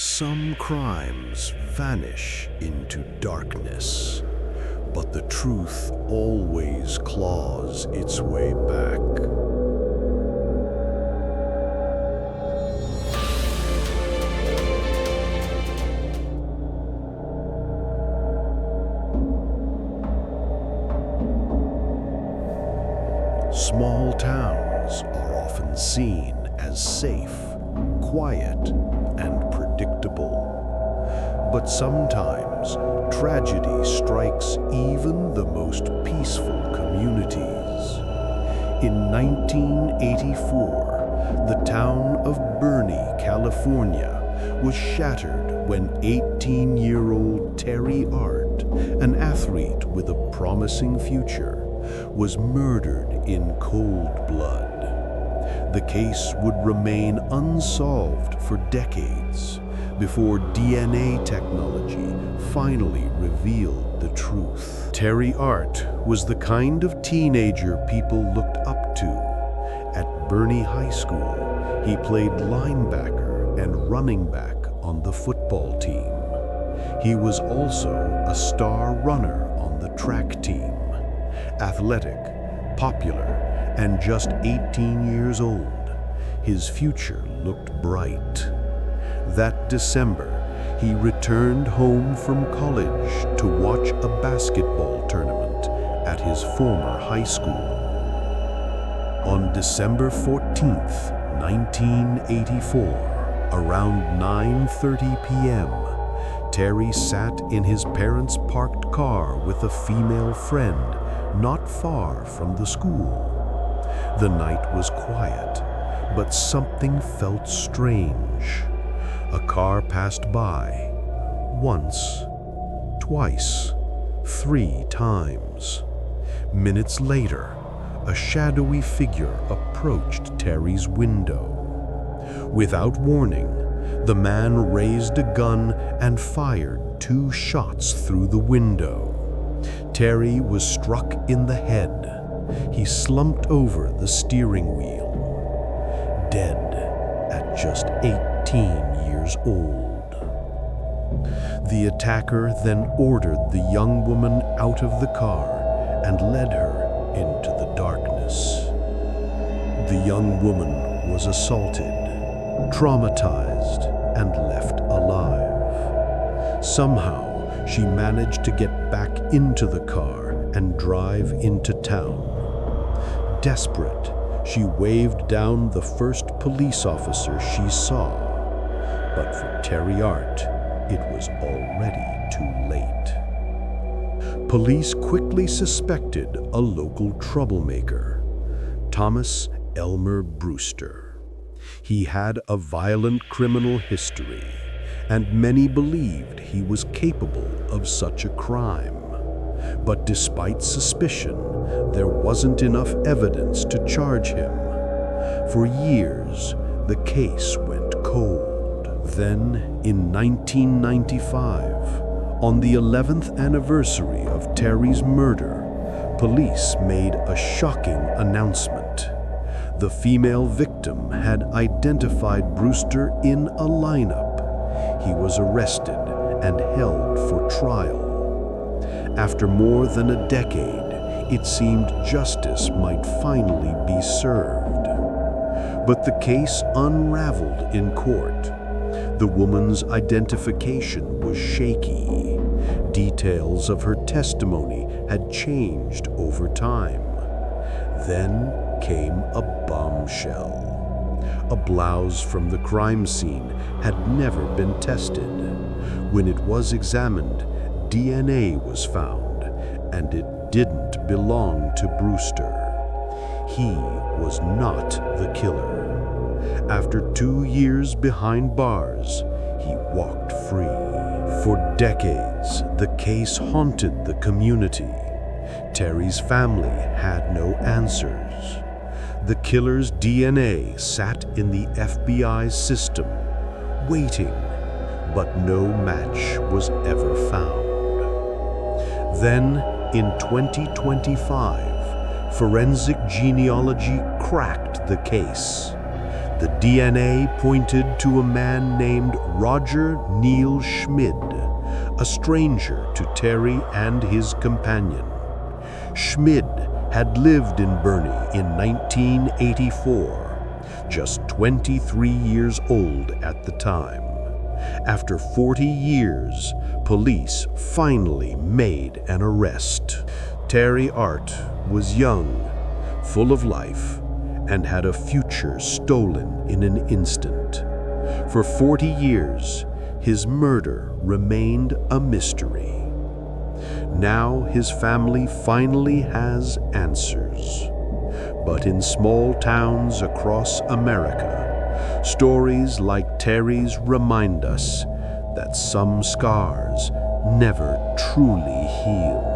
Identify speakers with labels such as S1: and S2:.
S1: Some crimes vanish into darkness, but the truth always claws its way back. Small towns are often seen as safe, quiet, and predictable. But sometimes tragedy strikes even the most peaceful communities. In 1984, the town of Bernie, California, was shattered when 18-year-old Terry Art, an athlete with a promising future, was murdered in cold blood. The case would remain unsolved for decades before DNA technology finally revealed the truth. Terry Art was the kind of teenager people looked up to. At Bernie High School, he played linebacker and running back on the football team. He was also a star runner on the track team. Athletic, popular, and just 18 years old, his future looked bright. That December, he returned home from college to watch a basketball tournament at his former high school. On December 14th, 1984, around 9:30 p.m., Terry sat in his parents' parked car with a female friend not far from the school. The night was quiet, but something felt strange. A car passed by, once, twice, 3 times. Minutes later, a shadowy figure approached Terry's window. Without warning, the man raised a gun and fired 2 shots through the window. Terry was struck in the head. He slumped over the steering wheel, dead at just 18 years old. The attacker then ordered the young woman out of the car and led her into the darkness. The young woman was assaulted, traumatized, and left alive. Somehow, she managed to get back into the car and drive into town. Desperate, she waved down the first police officer she saw. But for Terry Art, it was already too late. Police quickly suspected a local troublemaker, Thomas Elmer Brewster. He had a violent criminal history, and many believed he was capable of such a crime. But despite suspicion, there wasn't enough evidence to charge him. For years, the case went cold. Then, in 1995, on the 11th anniversary of Terry's murder, police made a shocking announcement. The female victim had identified Brewster in a lineup. He was arrested and held for trial. After more than a decade, it seemed justice might finally be served. But the case unraveled in court. The woman's identification was shaky. Details of her testimony had changed over time. Then came a bombshell. A blouse from the crime scene had never been tested. When it was examined, DNA was found, and it didn't belong to Brewster. He was not the killer. After 2 years behind bars, he walked free. For decades, the case haunted the community. Terry's family had no answers. The killer's DNA sat in the FBI's system, waiting, but no match was ever found. Then, in 2025, forensic genealogy cracked the case. The DNA pointed to a man named Roger Neil Schmid, a stranger to Terry and his companion. Schmid had lived in Burney in 1984, just 23 years old at the time. After 40 years, police finally made an arrest. Terry Art was young, full of life, and had a future stolen in an instant. For 40 years, his murder remained a mystery. Now his family finally has answers. But in small towns across America, stories like Terry's remind us that some scars never truly heal.